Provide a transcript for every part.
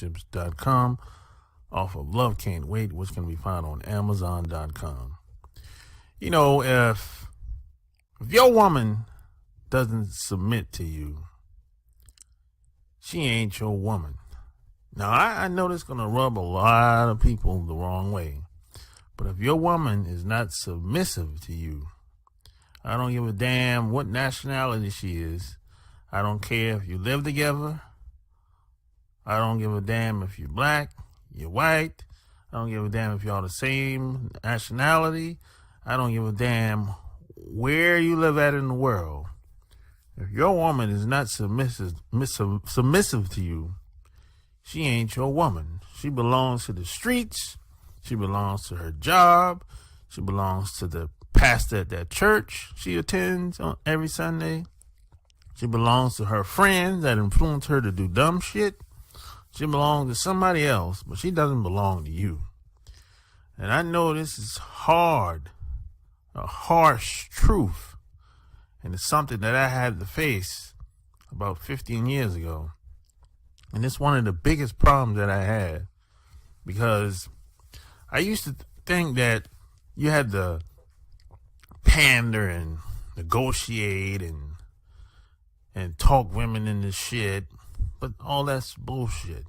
relationships.com off of Love Can't Wait, which can be found on amazon.com. You know, if your woman doesn't submit to you, she ain't your woman. Now, I know this is going to rub a lot of people the wrong way, but if your woman is not submissive to you, I don't give a damn what nationality she is. I don't care if you live together. I don't give a damn if you're black, you're white. I don't give a damn if y'all the same nationality. I don't give a damn where you live at in the world. If your woman is not submissive to you, she ain't your woman. She belongs to the streets. She belongs to her job. She belongs to the pastor at that church she attends on every Sunday. She belongs to her friends that influence her to do dumb shit. She belongs to somebody else, but she doesn't belong to you. And I know this is hard, a harsh truth, and it's something that I had to face about 15 years ago. And it's one of the biggest problems that I had, because I used to think that you had to pander and negotiate and talk women into shit, but all that's bullshit.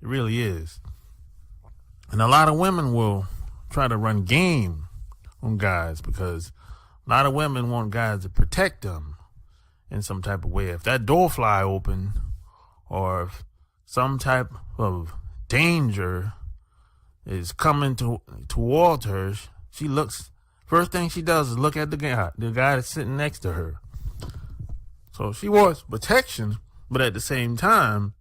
It really is. And a lot of women will try to run game on guys because a lot of women want guys to protect them in some type of way. If that door fly open, or if some type of danger is coming towards her, she looks. First thing she does is look at the guy that's sitting next to her. So she wants protection, but at the same time,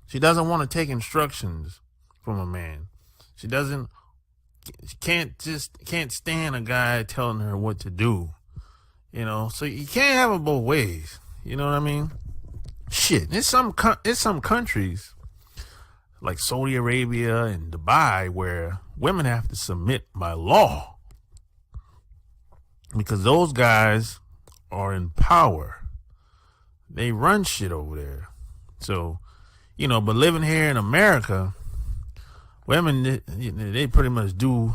she doesn't want to take instructions from a man. She can't stand a guy telling her what to do. You know, so you can't have it both ways. You know what I mean? Shit, there's some countries like Saudi Arabia and Dubai where women have to submit by law because those guys are in power. They run shit over there. So, you know, but living here in America, women, they pretty much do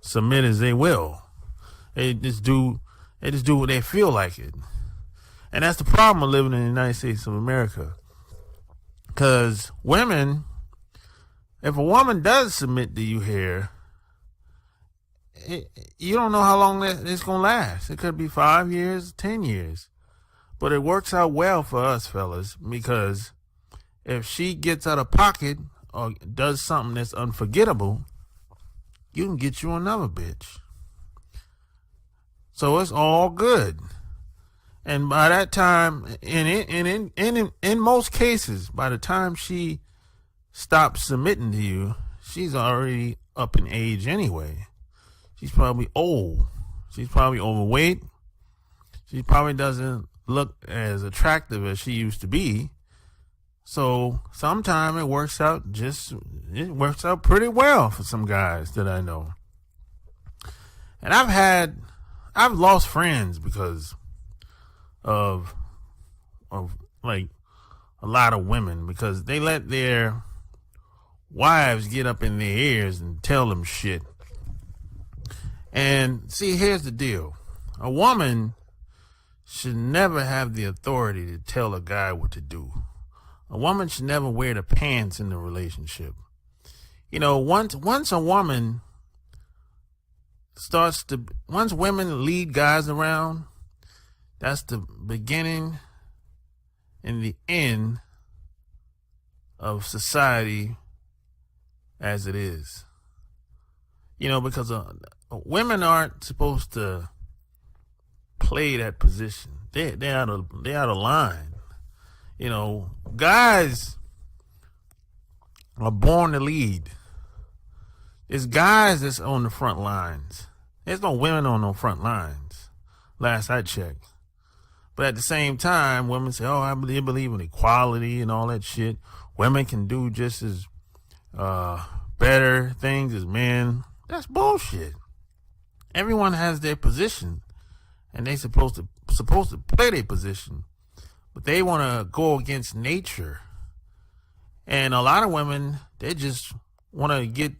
submit as they will. They just do what they feel like it. And that's the problem of living in the United States of America. Because women, if a woman does submit to you here, you don't know how long it's going to last. It could be 5 years, 10 years. But it works out well for us fellas, because if she gets out of pocket or does something that's unforgettable, you can get you another bitch. So it's all good. And by that time, in most cases, by the time she stops submitting to you, she's already up in age anyway. She's probably old. She's probably overweight. She probably doesn't look as attractive as she used to be. So sometimes it works out pretty well for some guys that I know. And I've lost friends because of like a lot of women, because they let their wives get up in their ears and tell them shit. And see, here's the deal. A woman should never have the authority to tell a guy what to do. A woman should never wear the pants in the relationship. You know, once a woman once women lead guys around, that's the beginning and the end of society as it is. You know, because women aren't supposed to play that position. They're out of line. You know, guys are born to lead. It's guys that's on the front lines. There's no women on no front lines, last I checked. But at the same time, women say, oh, I believe in equality and all that shit. Women can do just as better things as men. That's bullshit. Everyone has their position, and they supposed to play their position. But they want to go against nature And a lot of women, they just want to get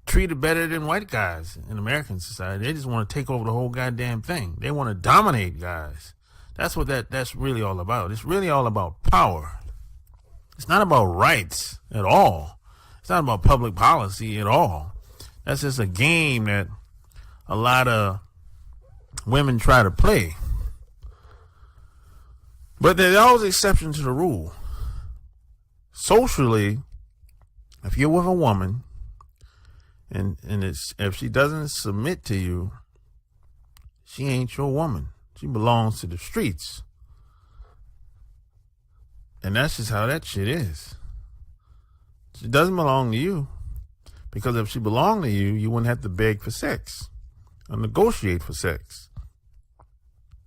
treated better than white guys in American society. They just want to take over the whole goddamn thing. They want to dominate guys. That's what that's really all about. It's really all about power. It's not about rights at all. It's not about public policy at all. That's just a game that a lot of women try to play. But there's always an exception to the rule. Socially, if you're with a woman and if she doesn't submit to you, she ain't your woman. She belongs to the streets. And that's just how that shit is. She doesn't belong to you. Because if she belonged to you, you wouldn't have to beg for sex or negotiate for sex.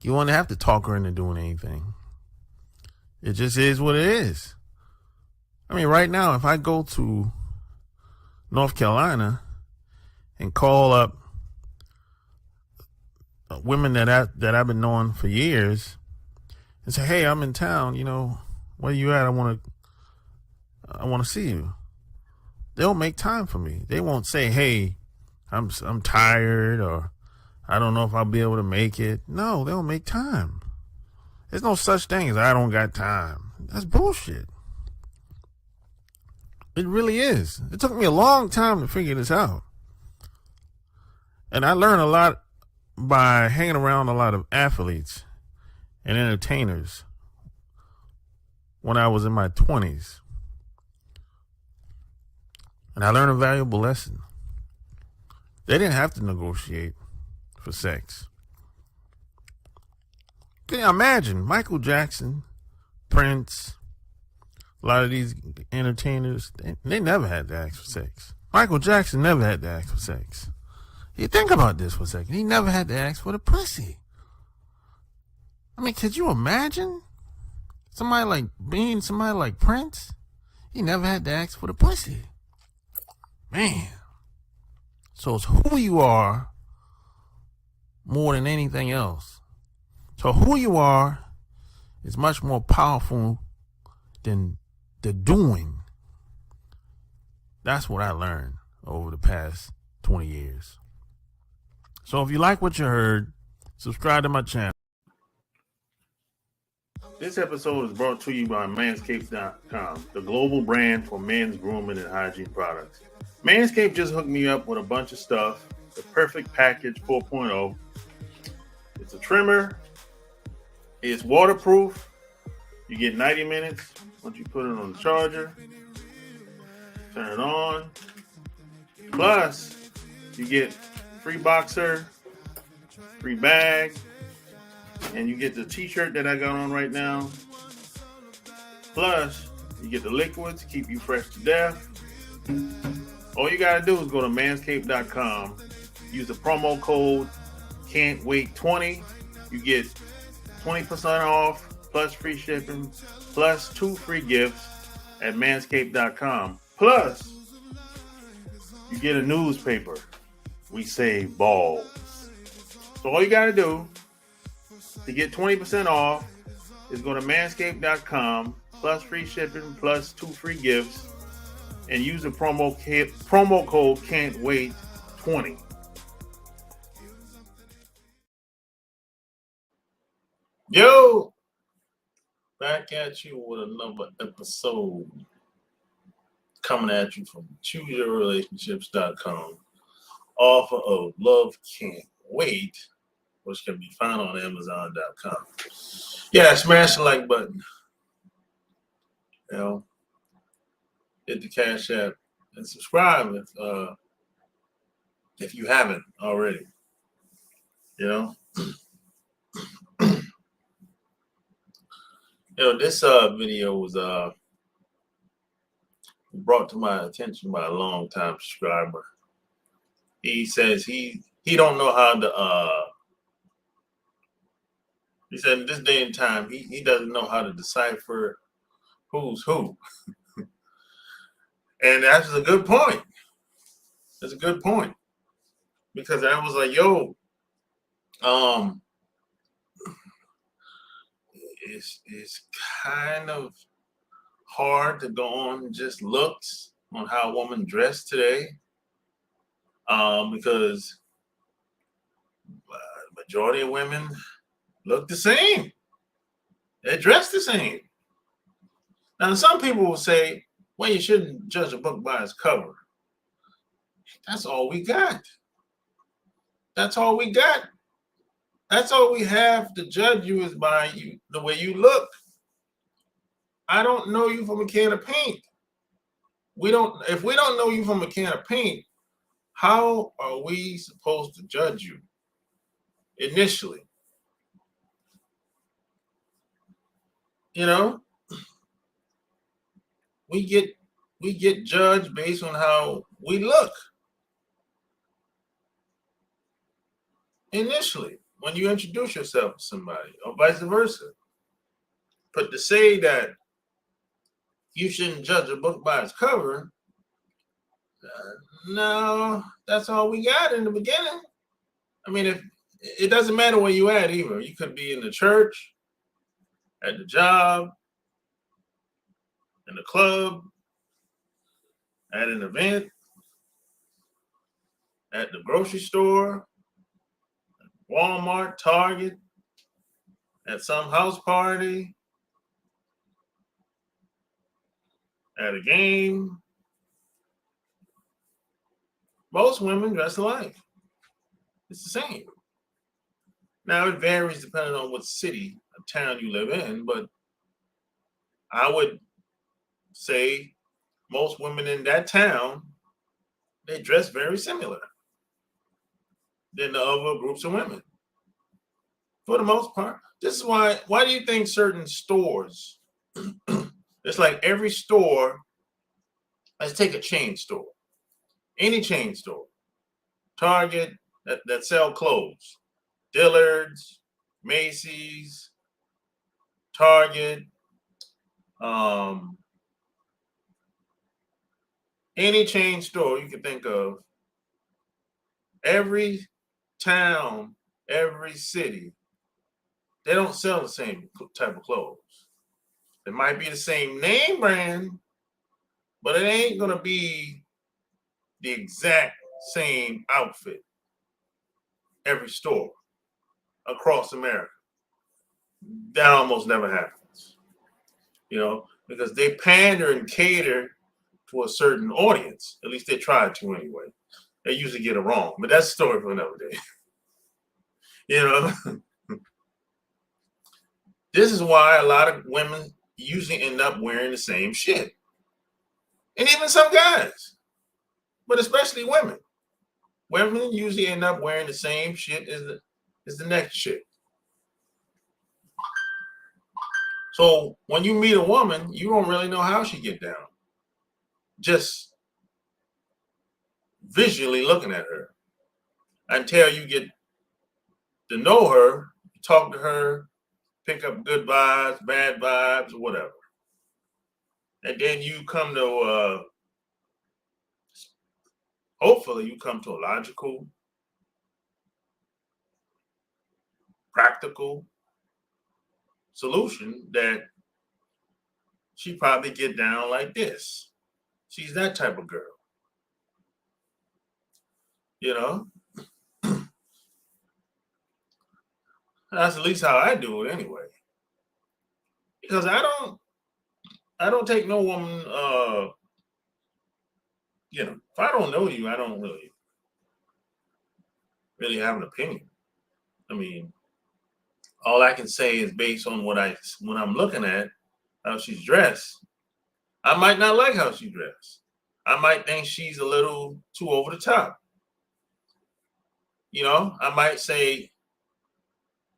You wouldn't have to talk her into doing anything. It just is what it is. I mean, right now, if I go to North Carolina and call up women that I've been knowing for years and say, "Hey, I'm in town. You know, where you at? I want to see you." They'll make time for me. They won't say, "Hey, I'm tired," or "I don't know if I'll be able to make it." No, they'll make time. There's no such thing as "I don't got time." That's bullshit. It really is. It took me a long time to figure this out. And I learned a lot by hanging around a lot of athletes and entertainers when I was in my 20s. And I learned a valuable lesson. They didn't have to negotiate for sex. Can you imagine Michael Jackson, Prince, a lot of these entertainers, they never had to ask for sex. Michael Jackson never had to ask for sex. You think about this for a second. He never had to ask for the pussy. I mean, could you imagine somebody like Prince? He never had to ask for the pussy. Man. So it's who you are more than anything else. So who you are is much more powerful than the doing. That's what I learned over the past 20 years. So if you like what you heard, subscribe to my channel. This episode is brought to you by Manscaped.com, the global brand for men's grooming and hygiene products. Manscaped just hooked me up with a bunch of stuff. The Perfect Package 4.0. It's a trimmer. It's waterproof. You get 90 minutes once you put it on the charger. Turn it on. Plus, you get free boxer, free bag, and you get the t-shirt that I got on right now. Plus, you get the liquids to keep you fresh to death. All you gotta do is go to manscaped.com, use the promo code CAN'TWAIT20. You get 20% off, plus free shipping, plus 2 free gifts at manscaped.com. Plus, you get a newspaper. We save balls. So all you gotta do to get 20% off is go to manscaped.com, plus free shipping, plus 2 free gifts, and use the promo code CAN'TWAIT20. Yo, back at you with another episode coming at you from ChooseYourRelationships.com, author of Love Can't Wait, which can be found on Amazon.com. Yeah, smash the like button. You know, hit the CashApp and subscribe if you haven't already. You know, this video was brought to my attention by a long-time subscriber. He says he don't know how to. He said in this day and time, he doesn't know how to decipher who's who. And that's a good point. That's a good point. Because I was like, yo, it's kind of hard to go on just looks on how a woman dressed today, because the majority of women look the same. They dress the same. Now, some people will say, well, you shouldn't judge a book by its cover. That's all we got. That's all we got. That's all we have to judge you is by you, the way you look. I don't know you from a can of paint. If we don't know you from a can of paint, how are we supposed to judge you initially? You know, we get judged based on how we look initially when you introduce yourself to somebody, or vice versa. But to say that you shouldn't judge a book by its cover, no, that's all we got in the beginning. I mean, if it doesn't matter where you at either. You could be in the church, at the job, in the club, at an event, at the grocery store, Walmart, Target, at some house party, at a game. Most women dress alike. It's the same. Now, it varies depending on what city or town you live in, but I would say most women in that town, they dress very similar than the other groups of women, for the most part. This is why do you think certain stores, it's like every store, let's take a chain store, any chain store, Target, that sell clothes, Dillard's, Macy's, Target, any chain store you can think of, every town, every city, they don't sell the same type of clothes. It might be the same name brand, but it ain't going to be the exact same outfit every store across America. That almost never happens, because they pander and cater to a certain audience. At least they try to anyway. They usually get it wrong, but that's a story for another day. This is why a lot of women usually end up wearing the same shit. And even some guys, but especially women. Women usually end up wearing the same shit as the next chick. So when you meet a woman, you don't really know how she get down. Just visually looking at her until you get to know her, talk to her, pick up good vibes, bad vibes, or whatever. And then you come to, hopefully you come to a logical, practical solution that she probably get down like this. She's that type of girl. That's at least how I do it anyway. Because I don't take no woman, if I don't know you, I don't really have an opinion. I mean, all I can say is based on when I'm looking at how she's dressed. I might not like how she's dressed. I might think she's a little too over the top. I might say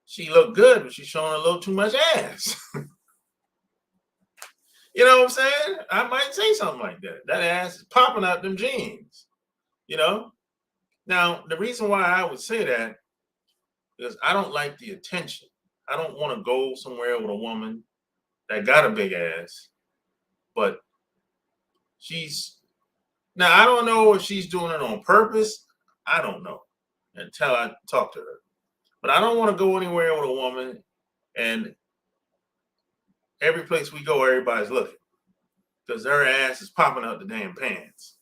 she looked good, but she's showing a little too much ass. You know what I'm saying? I might say something like that. That ass is popping out them jeans. Now, the reason why I would say that is I don't like the attention. I don't want to go somewhere with a woman that got a big ass, but now I don't know if she's doing it on purpose. I don't know until I talk to her. But I don't want to go anywhere with a woman and every place we go, everybody's looking. because her ass is popping out the damn pants.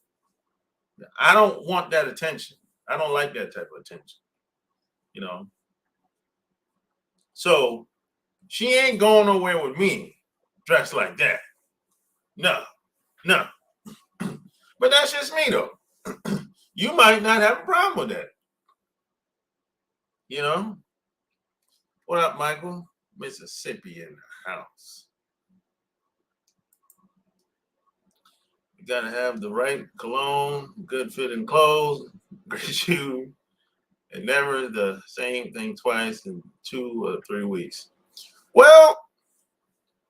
I don't want that attention. I don't like that type of attention, you know. So she ain't going nowhere with me dressed like that. No, no. But that's just me though. You might not have a problem with that. You know? What up, Michael? Mississippi in the house. You gotta have the right cologne, good fitting clothes, great shoes, and never the same thing twice in 2 or 3 weeks. Well,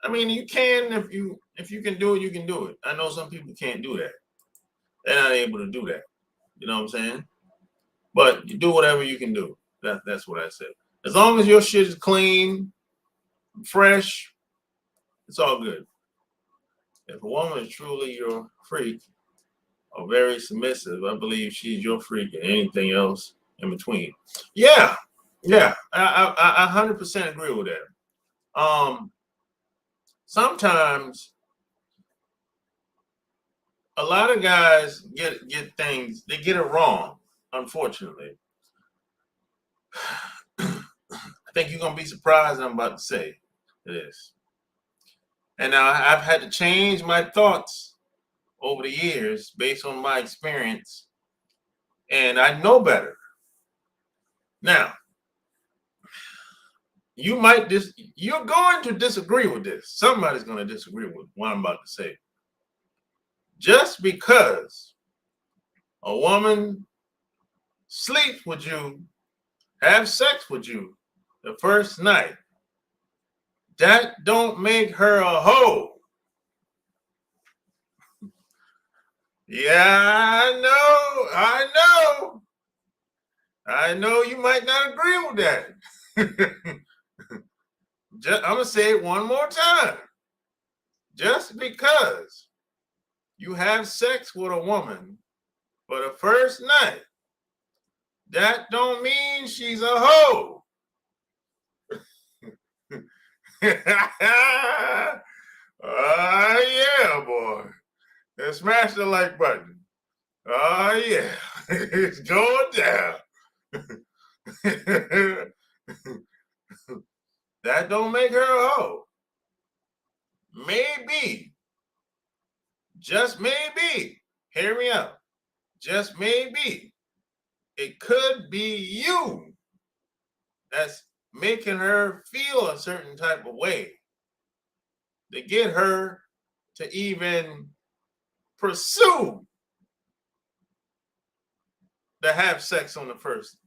I mean, you can if you can do it, you can do it. I know some people can't do that. They're not able to do that. You know what I'm saying? But you do whatever you can do. That's what I said. As long as your shit is clean, fresh, it's all good. If a woman is truly your freak or very submissive, I believe she's your freak and anything else in between. Yeah, yeah, I 100% agree with that. Sometimes a lot of guys get things, they get it wrong, unfortunately. I think you're gonna be surprised what I'm about to say this. And now I've had to change my thoughts over the years based on my experience, and I know better. Now, you're going to disagree with this. Somebody's going to disagree with what I'm about to say. Just because a woman sleeps with you, have sex with you the first night, that don't make her a hoe. Yeah, I know you might not agree with that. I'm going to say it one more time. Just because you have sex with a woman for the first night, that don't mean she's a hoe. Yeah, boy. And smash the like button. Oh, yeah. It's going down. That don't make her a hoe. Maybe, just maybe, hear me out. Just maybe, it could be you that's making her feel a certain type of way to get her to even pursue to have sex on the first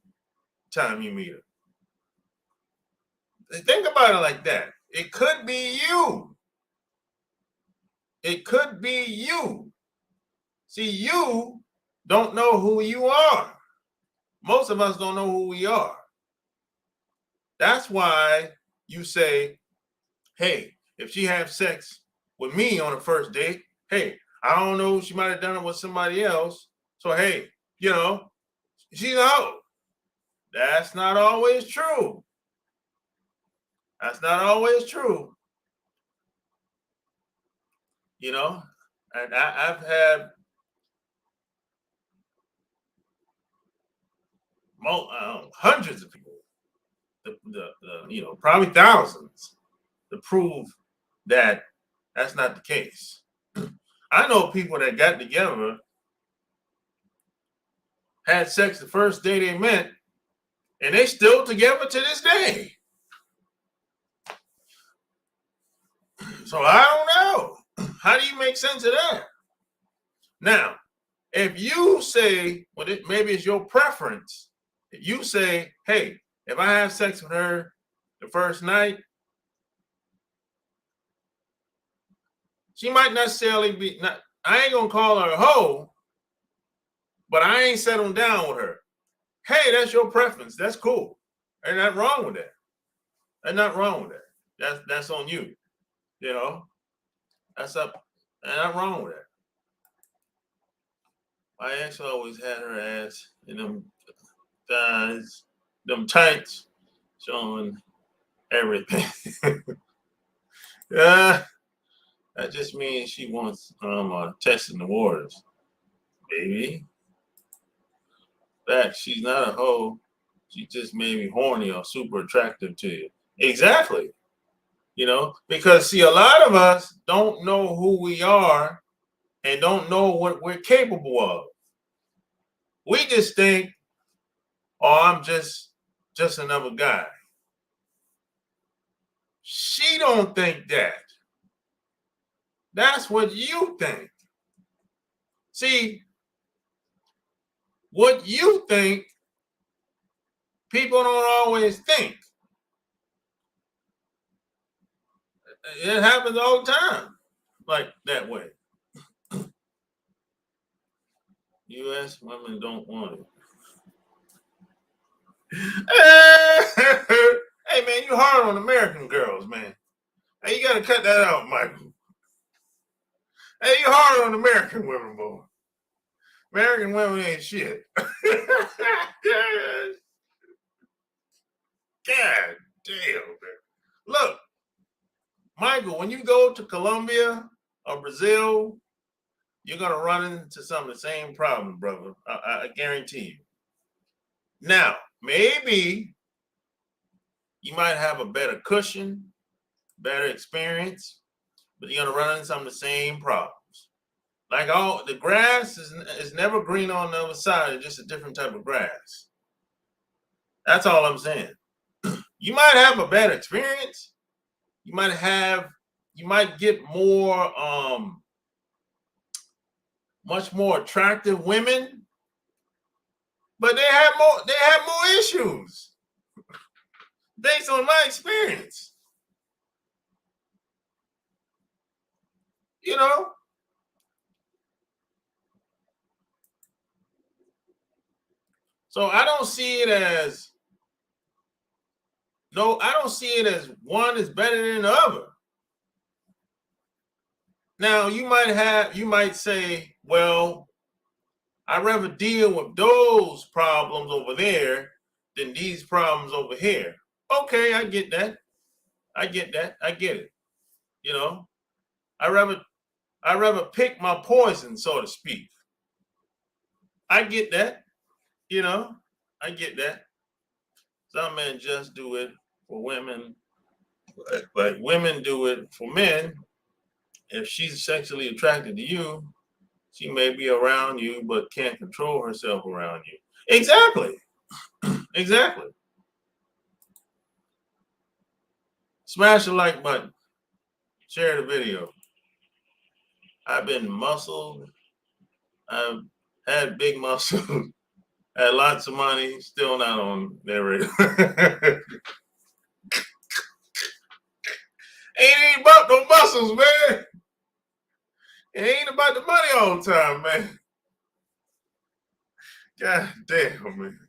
time you meet her. Think about it like that. It could be you. It could be you. See, you don't know who you are. Most of us don't know who we are. That's why you say, hey, if she have sex with me on the first date, hey, I don't know, she might have done it with somebody else. So, hey, you know, she's a hoe. That's not always true. That's not always true. You know, and I've had hundreds of people, probably thousands, to prove that that's not the case. I know people that got together, had sex the first day they met, and they still together to this day. So I don't know. How do you make sense of that? Now, if you say, well, maybe it's your preference. If you say, hey, if I have sex with her the first night, she might necessarily be not. I ain't gonna call her a hoe, but I ain't settled down with her. Hey, that's your preference. That's cool. Ain't nothing wrong with that. Ain't nothing wrong with that. That's on you. You know, that's up. Ain't nothing wrong with that. My ex always had her ass in them thighs, them tights, showing everything. Yeah. That just means she wants testing the waters, baby. That she's not a hoe. She just made me horny or super attractive to you. Exactly. Because see, a lot of us don't know who we are and don't know what we're capable of. We just think, oh, I'm just another guy. She don't think that. That's what you think. See, what you think, people don't always think. It happens all the time, like that way. U.S. women don't want it. Hey, man, you hard on American girls, man. Hey, you got to cut that out, Michael. Hey, you hard on American women, boy. American women ain't shit. God damn, man. Look, Michael, when you go to Colombia or Brazil, you're going to run into some of the same problems, brother. I guarantee you. Now, maybe you might have a better cushion, better experience, but you're going to run into some of the same problems. Like the grass is never green on the other side. It's just a different type of grass. That's all I'm saying. You might have a better experience. You might get more, much more attractive women, but they have more issues based on my experience. So I don't see it as one is better than the other. Now you might say, well, I'd rather deal with those problems over there than these problems over here. Okay, I get that. I get it. I'd rather pick my poison, so to speak. I get that. I get that. Some men just do it for women, but women do it for men. If she's sexually attracted to you, she may be around you, but can't control herself around you. Exactly. Exactly. Smash the like button. Share the video. I've been muscled. I've had big muscles. Had lots of money. Still not on their radar. Ain't about no muscles, man. It ain't about the money all the time, man. God damn, man.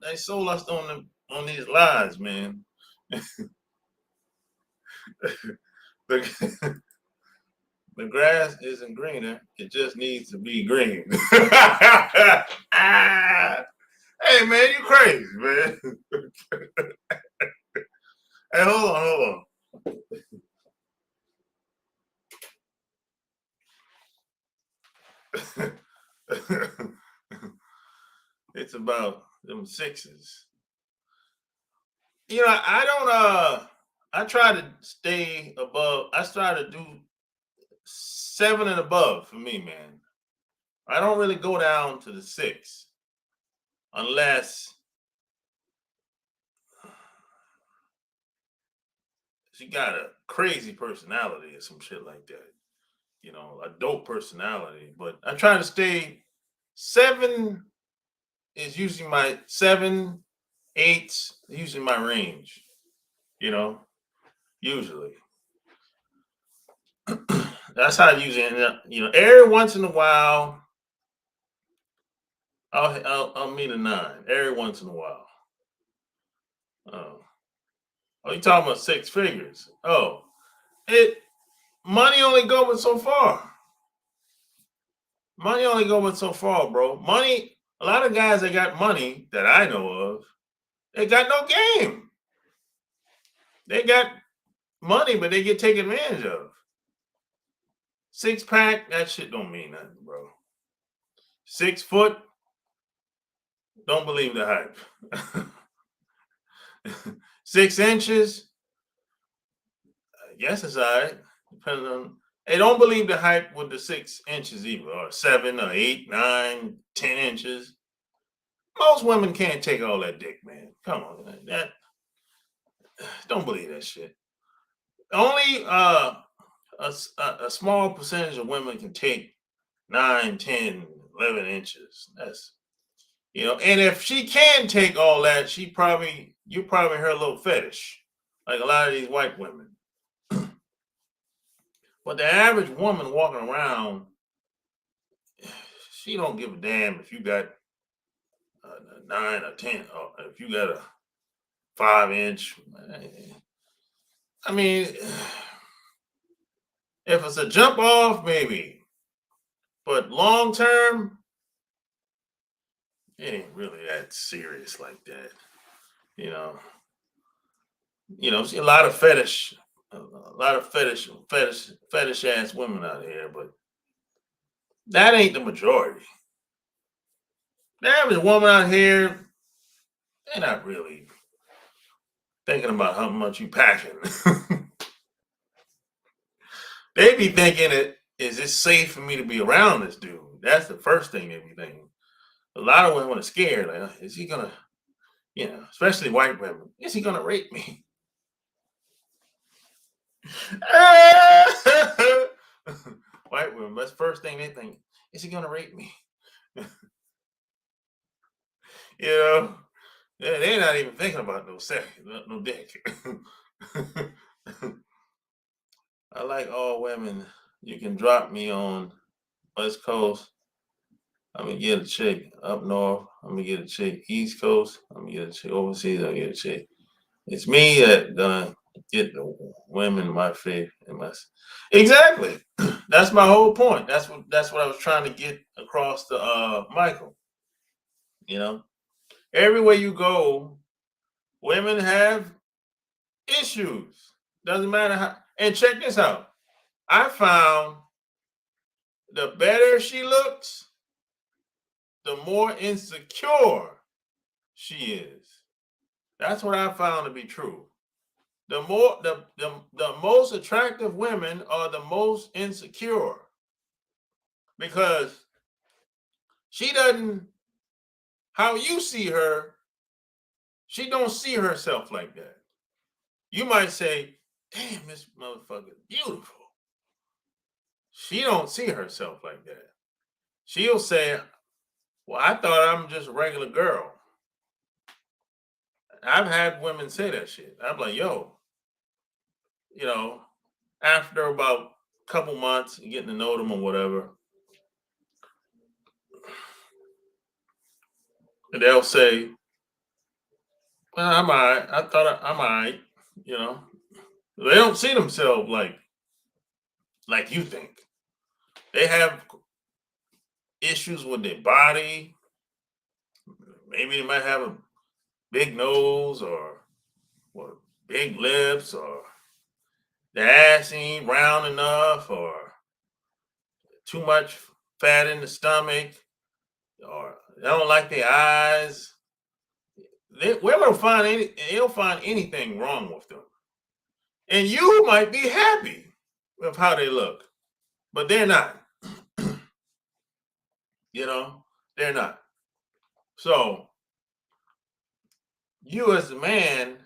They sold us on these lies, man. The grass isn't greener; it just needs to be green. Hey, man, you crazy, man. Hey, hold on. It's about them sixes. I try to stay above. I try to do 7 and above for me, man. I don't really go down to the 6 unless she got a crazy personality or some shit like that. A dope personality. But I try to stay 7 is usually my 7, 8, usually my range. Usually. That's how I usually end up. Every once in a while, I'll meet a 9. Every once in a while. Oh, you talking about 6 figures? Oh, money only going so far. Money only going so far, bro. Money. A lot of guys that got money that I know of, they got no game. They got money, but they get taken advantage of. 6-pack, that shit don't mean nothing, bro. 6 foot, don't believe the hype. 6 inches, I guess it's all right. Depending on, they don't believe the hype with the 6 inches either, or 7 or 8, 9, 10 inches. Most women can't take all that dick, man. Come on, man. That don't believe that shit. Only a small percentage of women can take 9, 10, 11 inches. That's, and if she can take all that, you probably her little fetish, like a lot of these white women. But the average woman walking around, she don't give a damn if you got a 9 or 10, or if you got a 5-inch. I mean, if it's a jump off, maybe, but long term, it ain't really that serious like that. See a lot of fetish ass women out here, but that ain't the majority. The average woman out here, they're not really thinking about how much you packing. They be thinking, is it safe for me to be around this dude? That's the first thing they be thinking. A lot of women are scared. Like, is he gonna, especially white women, is he gonna rape me? White women, that's the first thing they think. Is he gonna rape me? They're not even thinking about no sex, no dick. I like all women. You can drop me on West Coast. I'm gonna get a chick up north. I'm gonna get a chick East Coast. I'm gonna get a chick overseas. I'm gonna get a chick. It's me that gonna get the women my faith and my. Exactly. That's my whole point. That's what I was trying to get across to Michael. Everywhere you go, women have issues. Doesn't matter how. And check this out. I found the better she looks, the more insecure she is. That's what I found to be true. The most attractive women are the most insecure, because she doesn't, how you see her, she don't see herself like that. You might say, damn, this motherfucker is beautiful. She don't see herself like that. She'll say, well, I thought I'm just a regular girl. I've had women say that shit. I'm like, yo, after about a couple months getting to know them or whatever, and they'll say, well, I'm all right. I thought I'm all right. They don't see themselves like you think. They have issues with their body. Maybe they might have a big nose or big lips, or the ass ain't round enough, or too much fat in the stomach, or they don't like their eyes. Women they'll find anything wrong with them. And you might be happy with how they look, but they're not. They're not. So you as a man,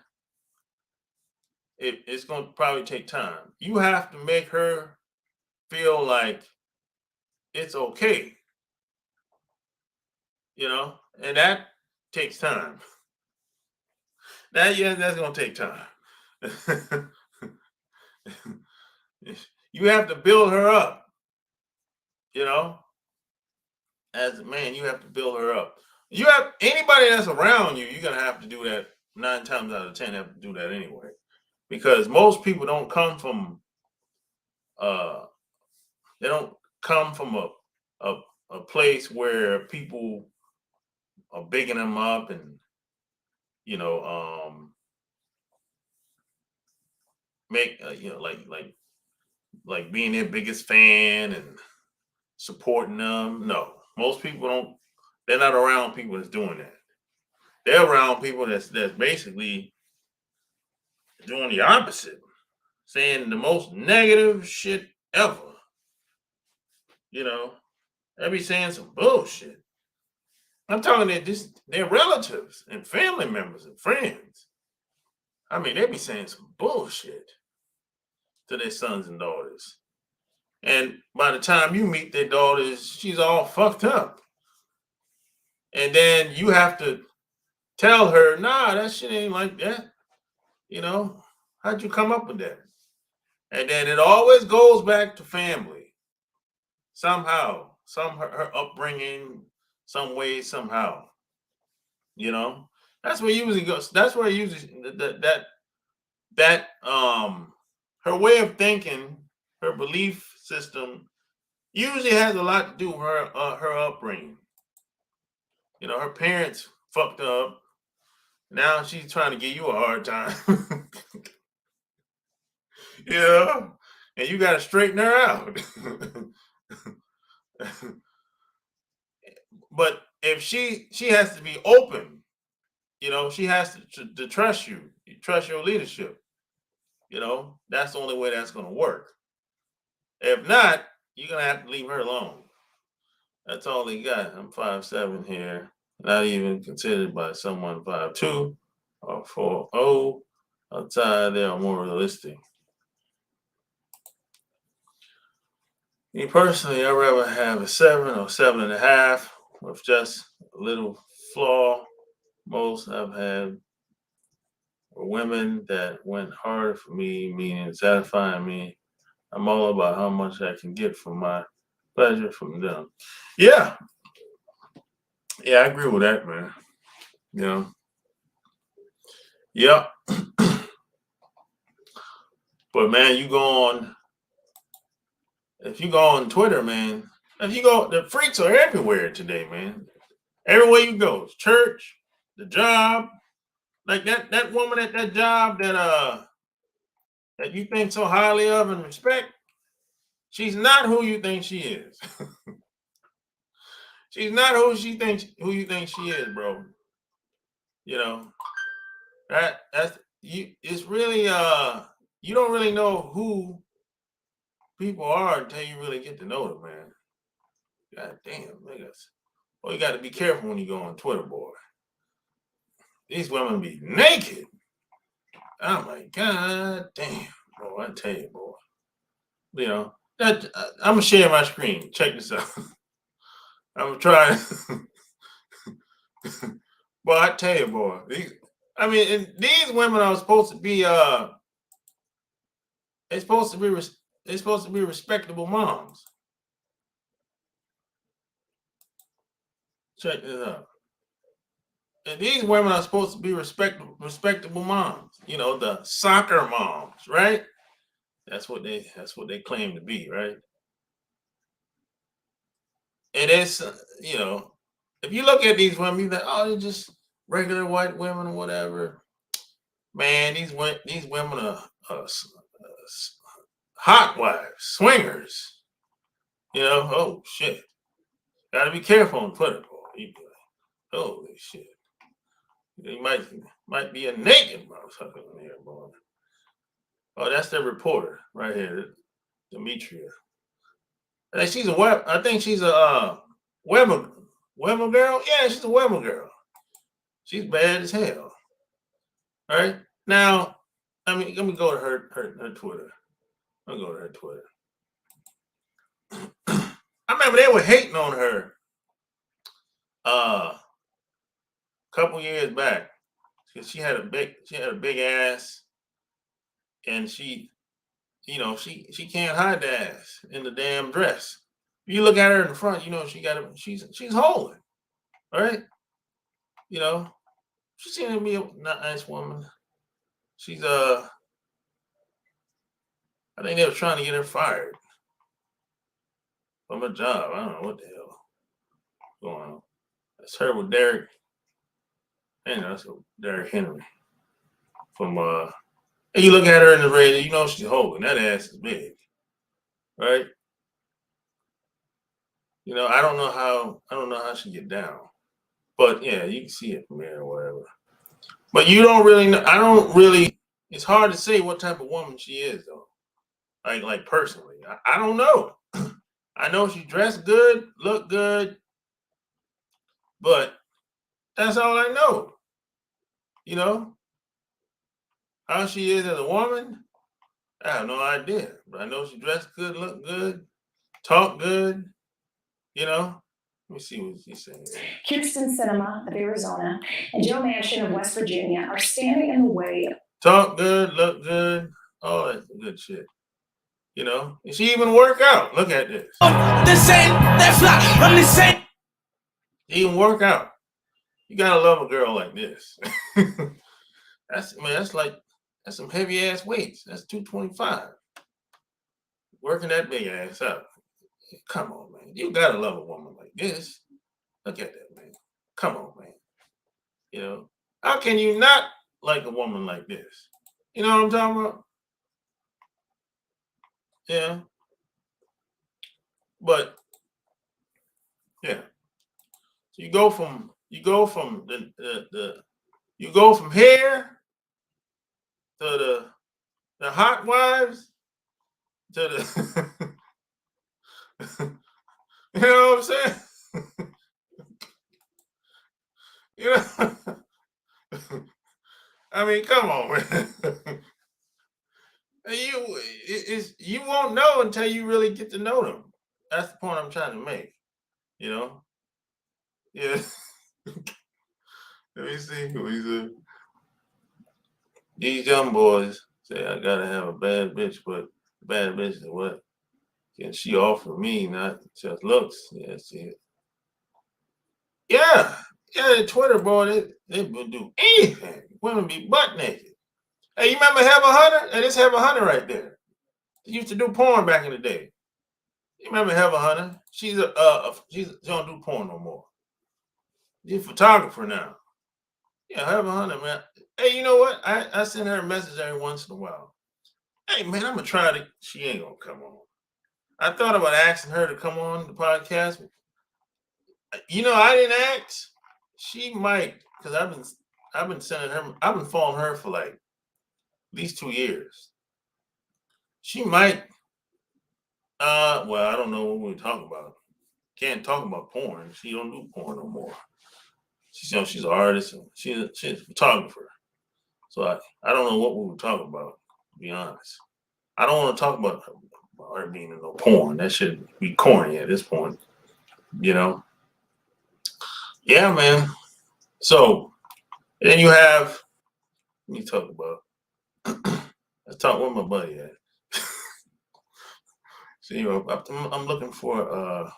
it's going to probably take time. You have to make her feel like it's okay, and that takes time. That's going to take time. You have to build her up, as a man, you have to build her up. You have anybody that's around you, you're going to have to do that 9 times out of 10, have to do that anyway. Because most people don't come from they don't come from a place where people are bigging them up and make like being their biggest fan and supporting them. No, most people don't. They're not around people that's doing that. They're around people that's basically doing the opposite, saying the most negative shit ever. You know, they be saying some bullshit. I'm talking that just their relatives and family members and friends. I mean, they be saying some bullshit to their sons and daughters. And by the time you meet their daughters, she's all fucked up. And then you have to tell her, nah, that shit ain't like that. You know, how'd you come up with that? And then it always goes back to family. Somehow, her upbringing, some way, somehow. You know, that's where it usually goes. That's where usually that her way of thinking, her belief system usually has a lot to do with her upbringing. You know, her parents fucked up. Now she's trying to give you a hard time. Yeah, and you got to straighten her out. But if she has to be open, you know, she has to trust you, trust your leadership. You know, that's the only way that's going to work. If not, you're gonna have to leave her alone. That's all they got. I'm 5'7" here, not even considered by someone 5'2" or 4'0". Outside, they are more realistic. Me personally, I'd rather have a 7 or 7.5 with just a little flaw. Most I've had were women that went hard for me, meaning satisfying me. I'm all about how much I can get from my pleasure from them. Yeah, yeah, I agree with that, man. You know, yeah. But man, if you go on Twitter, man, if you go, the freaks are everywhere today, man. Everywhere you go, church, the job, like that woman at that job that you think so highly of and respect, she's not who you think she is. She's not who you think she is, bro. You know, that's you it's really you don't really know who people are until you really get to know them, man. God damn, niggas. Well, you got to be careful when you go on Twitter, boy. These women be naked. I'm like, God damn, bro. I tell you, boy. You know, that I'm gonna share my screen. Check this out. I'm gonna try. Boy, I tell you, boy. These women are supposed to be they're supposed to be they're supposed to be respectable moms. Check this out. And these women are supposed to be respectable moms. You know, the soccer moms, right? That's what they claim to be, right? And it's you know, if you look at these women, you think, oh, they're just regular white women or whatever. Man, these women are hot wives, swingers. You know, oh shit, gotta be careful on Twitter, boy. You be like, holy shit, you might be a naked motherfucker in here, boy. Oh, that's the reporter right here, Demetria. And she's a web. I think she's a Weber girl. Yeah, she's a Weber girl. She's bad as hell. All right. Now, let me go to her Twitter. I'll go to her Twitter. I remember they were hating on her a couple years back because she had a big ass, and she can't hide the ass in the damn dress. If you look at her in the front, you know she's holding, all right. You know, she seems to be a nice woman. She's I think they were trying to get her fired from her job. I don't know what the hell going on. That's her with Derek. And that's Derek Henry from And you look at her in the red, you know she's holding. That ass is big, right? You know, I don't know how she get down. But yeah, you can see it from there or whatever. But you don't really know. I don't really. It's hard to say what type of woman she is, though. Like personally, I don't know. I know she dressed good, looked good, but that's all I know. You know how she is as a woman. I have no idea, but I know she dressed good, looked good, talked good. You know. Let me see what she's saying. Houston Cinema of Arizona and Joe Manchin of West Virginia are standing in the way. Talk good, look good, all that good shit. You know, and she even work out. Look at this. This ain't that fly. I'm the same. She even work out. You gotta love a girl like this. That's some heavy ass weights. That's 225. Working that big ass up. Come on, man. You gotta love a woman like this. Look at that, man. Come on, man. You know, how can you not like a woman like this? You know what I'm talking about? Yeah. But yeah. So you go from here to the hot wives to the you know what I'm saying? You know, I mean, come on, man. You won't know until you really get to know them. That's the point I'm trying to make. You know? Yeah. Let me see. These young boys say I gotta have a bad bitch, but bad bitch is what? Can she offer me, not just looks? Yeah, see it. Yeah. Yeah, the Twitter boy, they will do anything. Women be butt naked. Hey, you remember Have a Hunter? Hey, this Have a Hunter right there. She used to do porn back in the day. You remember Have a Hunter? She don't do porn no more. She's a photographer now. Yeah, Have a Hunter, man. Hey, you know what? I send her a message every once in a while. Hey, man, I'm gonna try to. She ain't gonna come on. I thought about asking her to come on the podcast. You know, I didn't ask. She might, because I've been sending her. I've been following her for like at least 2 years. She might. Well, I don't know what we're talking about. Can't talk about porn. She don't do porn no more. She's an artist and she's a photographer. So I don't know what we were talking about, to be honest. I don't want to talk about her being in no porn. That should be corny at this point, you know? Yeah, man. So then you have, let me talk about, let's talk with my buddy at. So, you know, I'm looking for,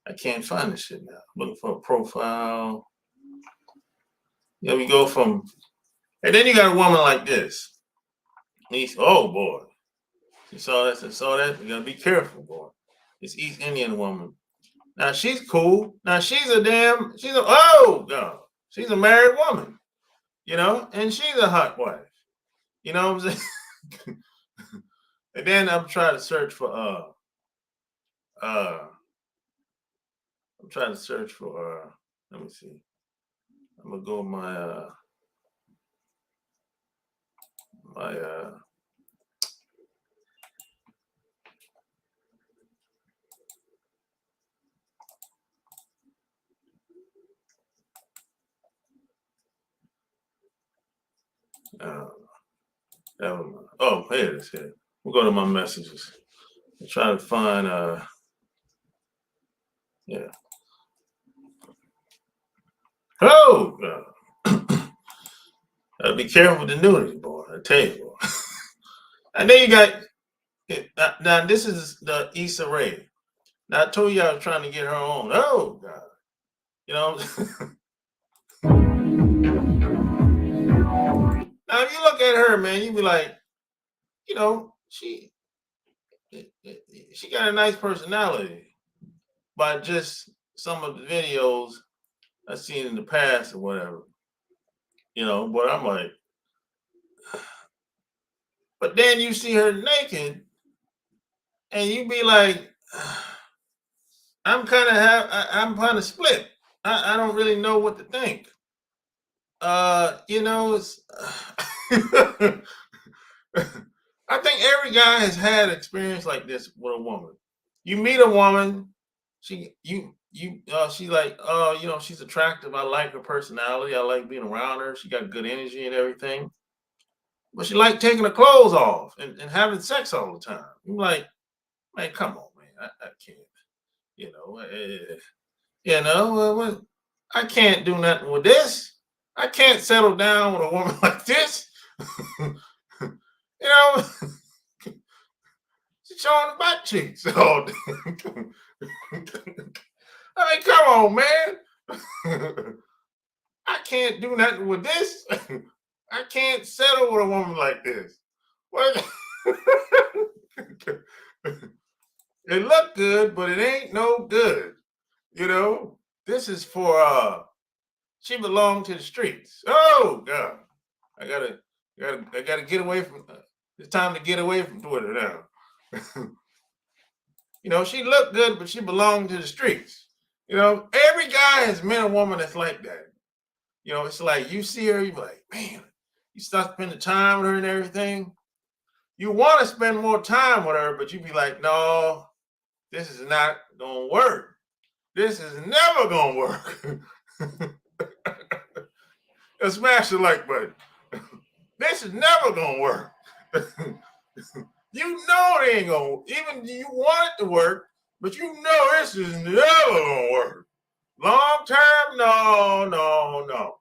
I can't find this shit now. I'm looking for a profile. Yeah, we go from, and then you got a woman like this. Oh boy. You saw that? You gotta be careful, boy. This East Indian woman. Now she's cool. Now she's a oh God. She's a married woman, you know, and she's a hot wife. You know what I'm saying? And then I'm trying to search for let me see. I'm gonna go my oh, here it is here. We'll go to my messages. I'm trying to find yeah. Oh be careful with the nudity, boy. I tell you, boy. And then you got now this is the Issa Rae. Now I told you I was trying to get her on. Oh God. You know. Now if you look at her, man, you be like, you know, she got a nice personality by just some of the videos I've seen in the past or whatever. You know, but I'm like, But then you see her naked, and you be like, I'm kind of split. I don't really know what to think. It's I think every guy has had experience like this with a woman. You meet a woman, she's like, she's attractive. I like her personality. I like being around her. She got good energy and everything. But she like taking her clothes off and having sex all the time. I'm like, man, come on, man. I can't, you know, what? I can't do nothing with this. I can't settle down with a woman like this. you know, she's showing the butt cheeks all day. I mean, come on, man. I can't do nothing with this. I can't settle with a woman like this. What? It look good, but it ain't no good. This is for she belonged to the streets. Oh God. I gotta get away from it's time to get away from Twitter now. She looked good, but she belonged to the streets. Every guy has met a woman that's like that. It's like you see her, you're like, man, you start spending time with her and everything. You want to spend more time with her, but you be like, no, this is not gonna work. This is never gonna work. Smash the like button. This is never gonna work. They ain't gonna, even you want it to work, but this is never gonna work. Long term, no.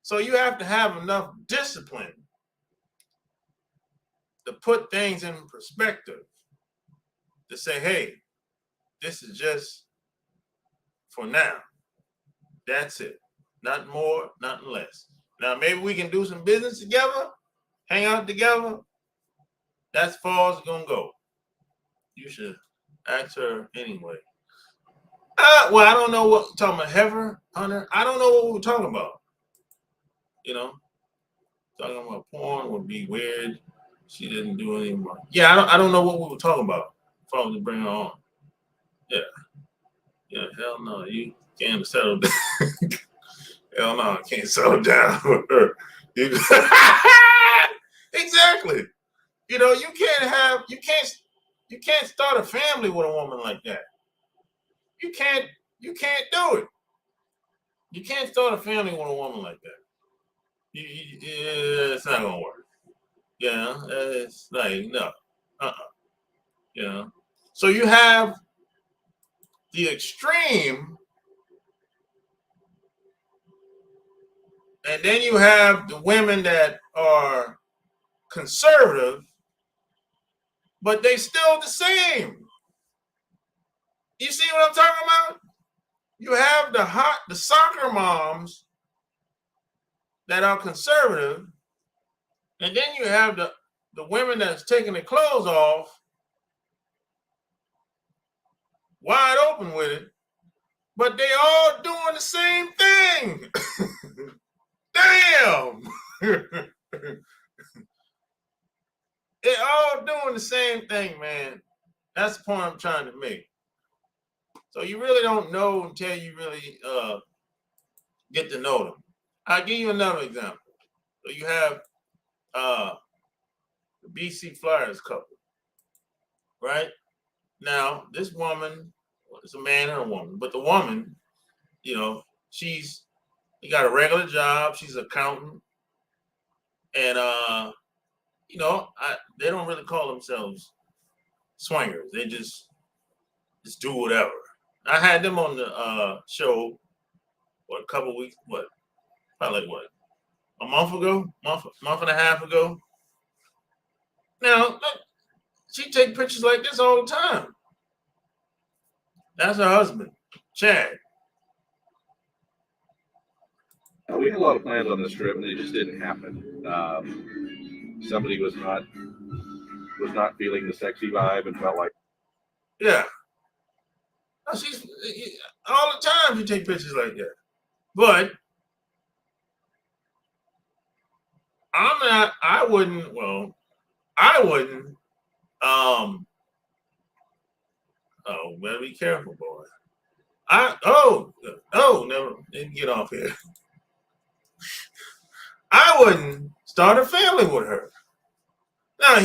So you have to have enough discipline to put things in perspective, to say, hey, this is just for now. That's it. Nothing more, nothing less. Now, maybe we can do some business together, hang out together. That's as far as it's going to go. You should ask her anyway. Well, I don't know what we're talking about. Heifer, Hunter. I don't know what we're talking about. Talking about porn would be weird. She didn't do any more. Yeah, I don't know what we were talking about. If I was to bring her on. Yeah, hell no. You can't settle down. Hell no, I can't settle down with her. Exactly. You can't start a family with a woman like that. You can't do it. You can't start a family with a woman like that. It's not gonna work. It's like no. So you have the extreme, and then you have the women that are conservative, but they still the same. You see what I'm talking about? You have the soccer moms that are conservative, and then you have the women that's taking their clothes off, wide open with it, but they all doing the same thing. Damn. They're all doing the same thing, man. That's the point I'm trying to make. So you really don't know until you really get to know them. I'll give you another example. So you have the BC Flyers couple, right? Now, this woman, it's a man and a woman, but the woman, she got a regular job. She's an accountant. And, they don't really call themselves swingers. They just do whatever. I had them on the show, a couple of weeks, probably a month ago, month and a half ago. Now, look, she take pictures like this all the time. That's her husband, Chad. We had a lot of plans on this trip, and it just didn't happen. Somebody was not feeling the sexy vibe and felt like. Yeah. She's all the time. You take pictures like that, but I wouldn't. Well, I wouldn't. Oh, better be careful, boy. Never get off here. I wouldn't start a family with her. Now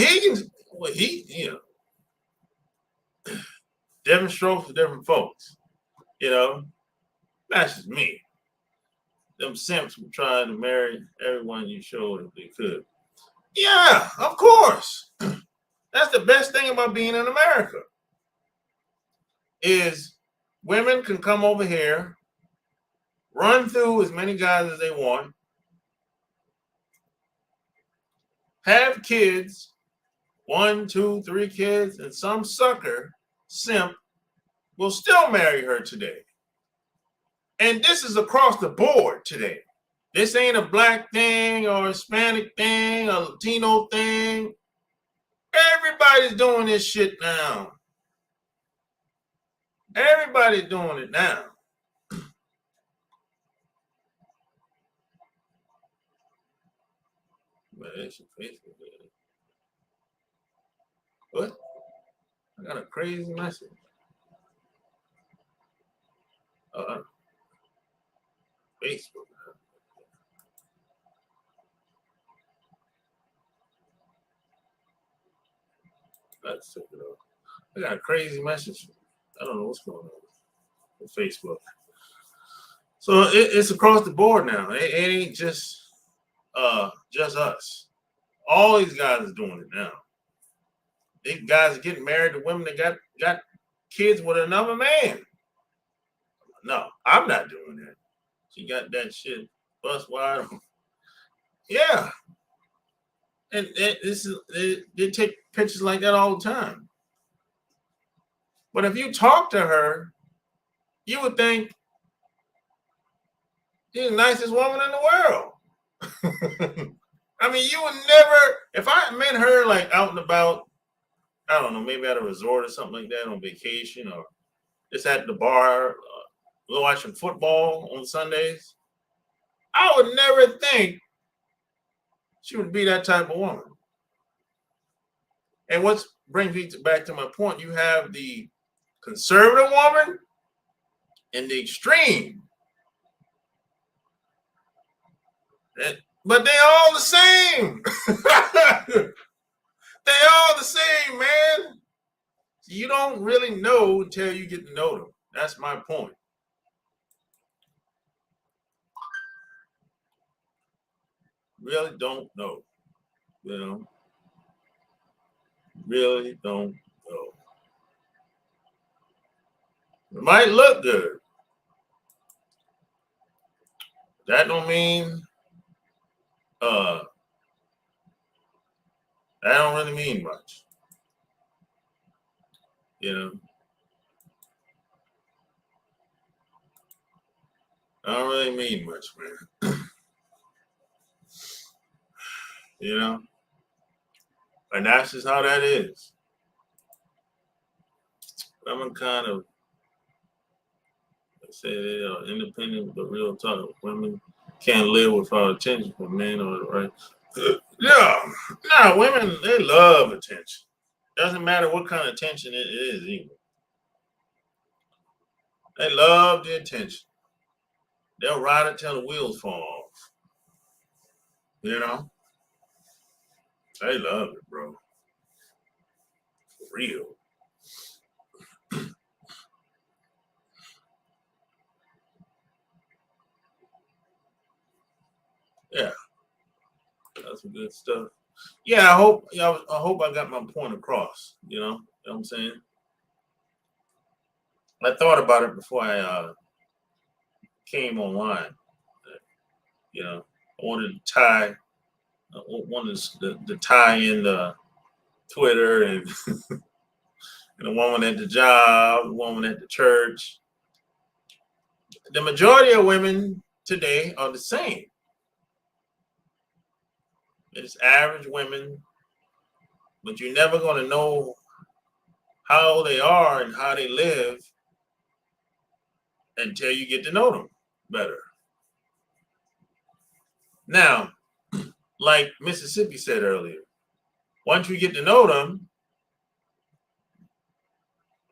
different strokes for different folks. That's just me. Them simps were trying to marry everyone you showed if they could. Yeah, of course. That's the best thing about being in America. Is women can come over here, run through as many guys as they want, have kids, 1, 2, 3 kids, and some sucker simp will still marry her today. And this is across the board today. This ain't a black thing or a Hispanic thing or Latino thing. Everybody's doing this shit now. Everybody's doing it now. Man, that's your Facebook. What? I got a crazy message. Facebook. Let's check it out. I got a crazy message. I don't know what's going on with Facebook. So it's across the board now. It ain't just us. All these guys are doing it now. These guys are getting married to women that got kids with another man. No, I'm not doing that. She got that shit bust wide open. Yeah. And they take pictures like that all the time. But if you talk to her, you would think she's the nicest woman in the world. I mean, you would never, if I met her like out and about, I don't know, maybe at a resort or something like that on vacation or just at the bar, watching football on Sundays, I would never think she would be that type of woman. And what brings me back to my point, you have the conservative woman and the extreme. But they all the same. They all the same, man. You don't really know until you get to know them. That's my point. Really don't know. Really don't know. It might look good. That don't mean that don't really mean much. I don't really mean much, man. And that's just how that is. I'm kind of, I say they are independent, but real talk. Women can't live without attention from men, right? Women, they love attention. Doesn't matter what kind of attention it is, even. They love the attention. They'll ride it till the wheels fall off. They love it, bro. For real. Yeah. That's some good stuff. Yeah, I hope I got my point across. You know what I'm saying? I thought about it before I came online. I wanted to tie in the Twitter and and the woman at the job, the woman at the church. The majority of women today are the same. It's average women, but you're never going to know how they are and how they live until you get to know them better. Now, like Mississippi said earlier, Once you get to know them,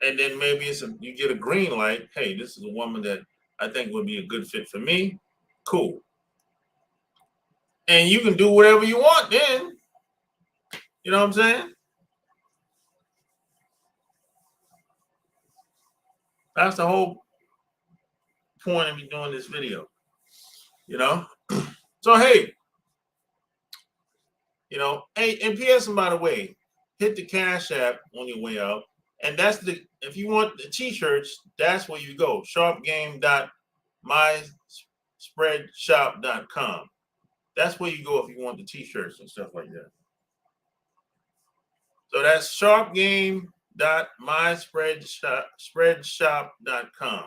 and then maybe you get a green light. Hey, this is a woman that I think would be a good fit for me. Cool. And you can do whatever you want then. You know what I'm saying? That's the whole point of me doing this video. You know? So, hey, you know, hey, and P.S. by the way, hit the Cash App on your way out. And that's if you want the t-shirts, that's where you go. SharpGame.myspreadshop.com. That's where you go if you want the t-shirts and stuff like that. So that's sharpgame.myspreadshop.com.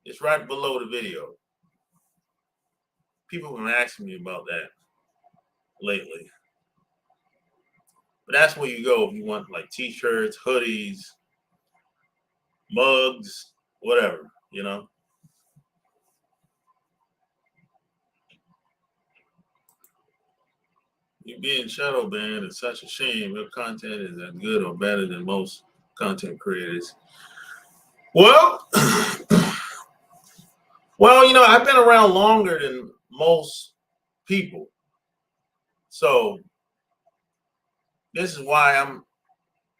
It's right below the video. People have been asking me about that lately. But that's where you go if you want like t-shirts, hoodies, mugs, whatever, you know. You being shadow banned is such a shame. Your content is as good or better than most content creators. Well, you know, I've been around longer than most people. So this is why I'm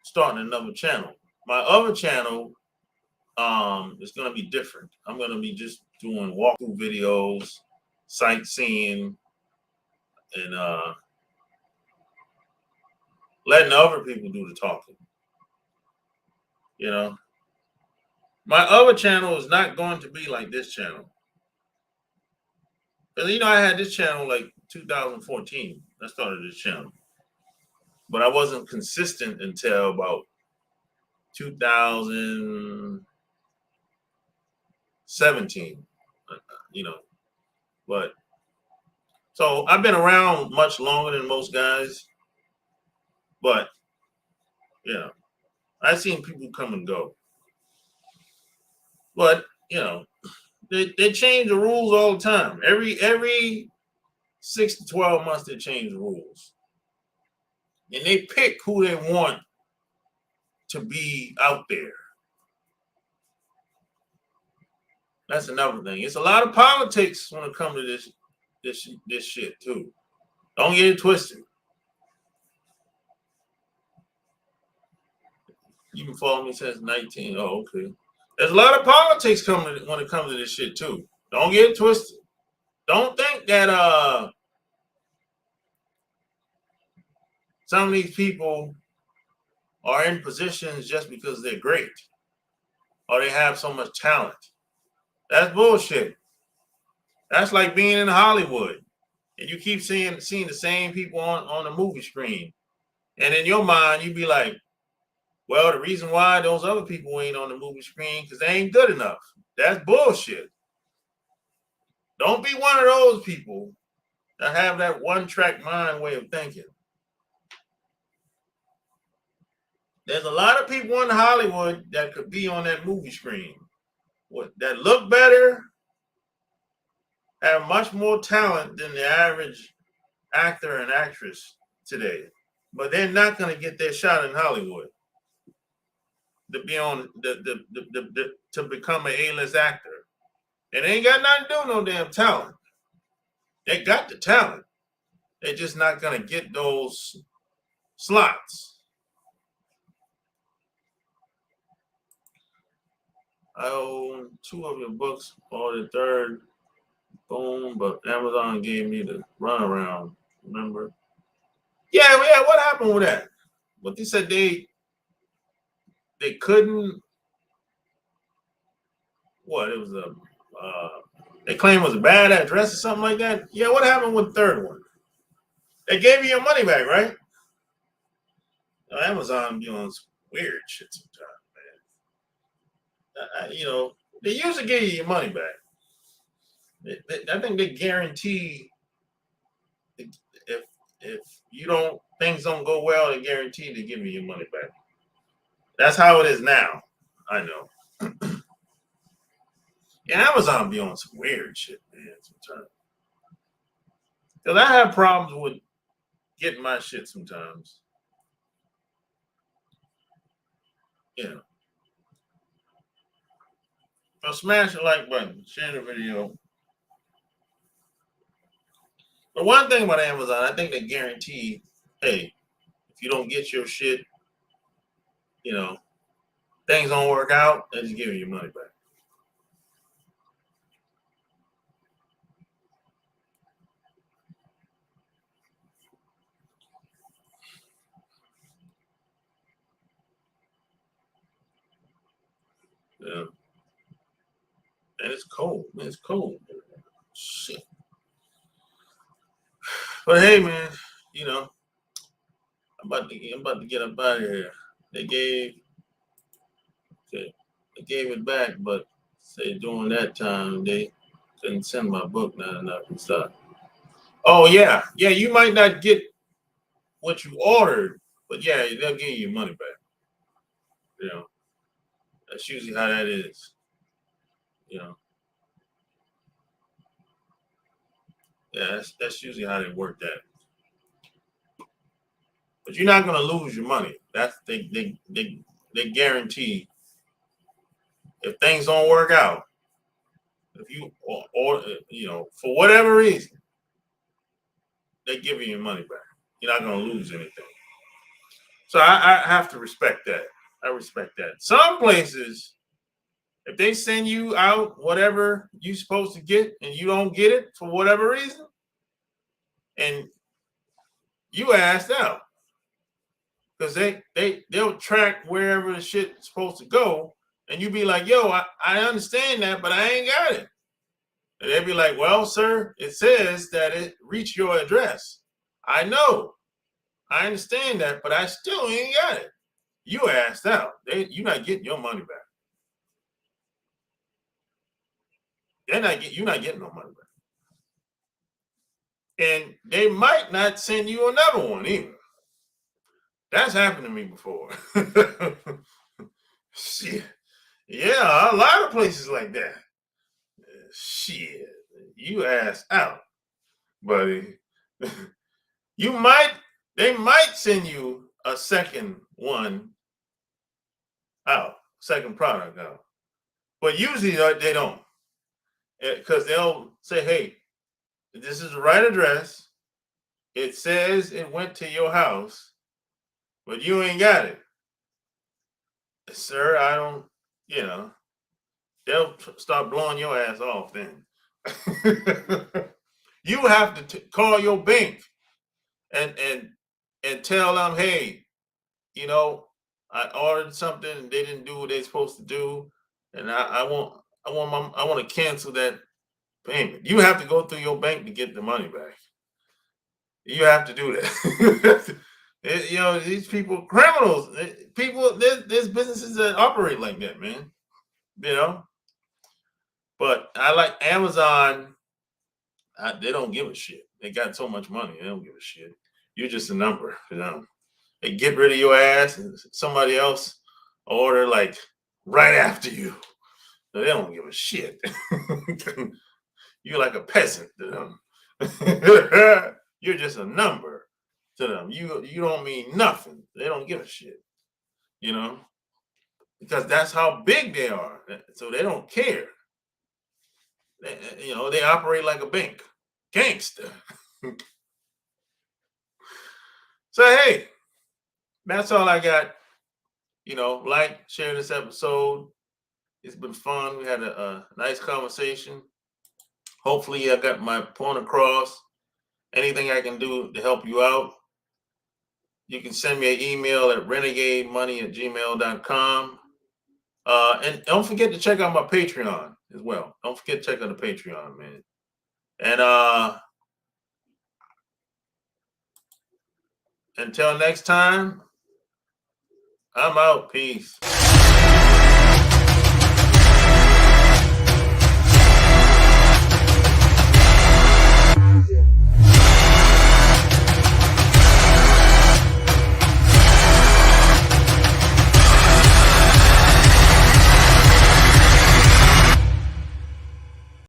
starting another channel. My other channel is going to be different. I'm going to be just doing walkthrough videos, sightseeing, and letting other people do the talking. You know, my other channel is not going to be like this channel. Because, you know, I had this channel like 2014. I started this channel. But I wasn't consistent until about 2017, you know. But so I've been around much longer than most guys. But, you know, I've seen people come and go. But, you know, they change the rules all the time. Every 6 to 12 months, they change the rules. And they pick who they want to be out there. That's another thing. It's a lot of politics when it comes to this shit too. Don't get it twisted. You've been following me since 19. Oh, okay. There's a lot of politics coming when it comes to this shit too. Don't get it twisted. Don't think that some of these people are in positions just because they're great or they have so much talent. That's bullshit. That's like being in Hollywood and you keep seeing the same people on the movie screen. And in your mind, you be like, well, the reason why those other people ain't on the movie screen because they ain't good enough. That's bullshit. Don't be one of those people that have that one-track mind way of thinking. There's a lot of people in Hollywood that could be on that movie screen that look better, have much more talent than the average actor and actress today. But they're not going to get their shot in Hollywood to be on to become an A-list actor. It ain't got nothing to do with no damn talent. They got the talent. They're just not going to get those slots. I own 2 of your books, or the third. Boom, but Amazon gave me the runaround. Remember? Yeah. What happened with that? What they said they couldn't. What it was they claimed it was a bad address or something like that. Yeah. What happened with the third one? They gave you your money back, right? Amazon be on some weird shit sometimes, man. You know, they usually give you your money back. I think they guarantee if things don't go well, they guarantee to give you your money back. That's how it is now. I know. Yeah, Amazon be on some weird shit, man, sometimes. Because I have problems with getting my shit sometimes. you know. So smash the like button, share the video. But one thing about Amazon, I think they guarantee, hey, if you don't get your shit, you know, things don't work out, they just give you your money back. Yeah. And it's cold, man. It's cold. Shit. But hey, man, you know, I'm about to get up out of here. They gave it back, but say during that time they couldn't send my book not enough and stuff. Oh yeah, you might not get what you ordered, but yeah, they'll give you your money back. You know, that's usually how that is. You know, yeah, that's usually how they work that. But you're not gonna lose your money. That's they guarantee if things don't work out, if you or you know for whatever reason, they give you your money back. You're not gonna lose anything. So I have to respect that. I respect that. Some places, if they send you out whatever you're supposed to get and you don't get it for whatever reason, and you asked out, because they'll track wherever the shit's supposed to go, and you be like, yo, I understand that, but I ain't got it. And they'd be like, well, sir, it says that it reached your address. I know. I understand that, but I still ain't got it. You asked out. You're not getting your money back. You're not getting no money back. And they might not send you another one either. That's happened to me before. Shit. Yeah, a lot of places like that. Shit. You asked out, buddy. They might send you a second one out, second product out. But usually they don't. Because they'll say, hey, this is the right address. It says it went to your house, but you ain't got it. Sir, I don't, you know, they'll start blowing your ass off then. You have to call your bank and tell them, hey, you know, I ordered something and they didn't do what they're supposed to do, and I want to cancel that payment. You have to go through your bank to get the money back. You have to do that. You know, these people, criminals, people, there's businesses that operate like that, man. You know, but I like Amazon. They don't give a shit. They got so much money, they don't give a shit. You're just a number, you know. They get rid of your ass, and somebody else order like right after you. So they don't give a shit. You're like a peasant to them. You're just a number to them. You don't mean nothing. They don't give a shit, you know, because that's how big they are. So they don't care. You know, they operate like a bank, gangster. So hey, that's all I got. You know, like, share this episode. It's been fun. We had a nice conversation. Hopefully, I got my point across. Anything I can do to help you out, you can send me an email at renegademoney@gmail.com. And don't forget to check out my Patreon as well. Don't forget to check out the Patreon, man. And until next time, I'm out. Peace.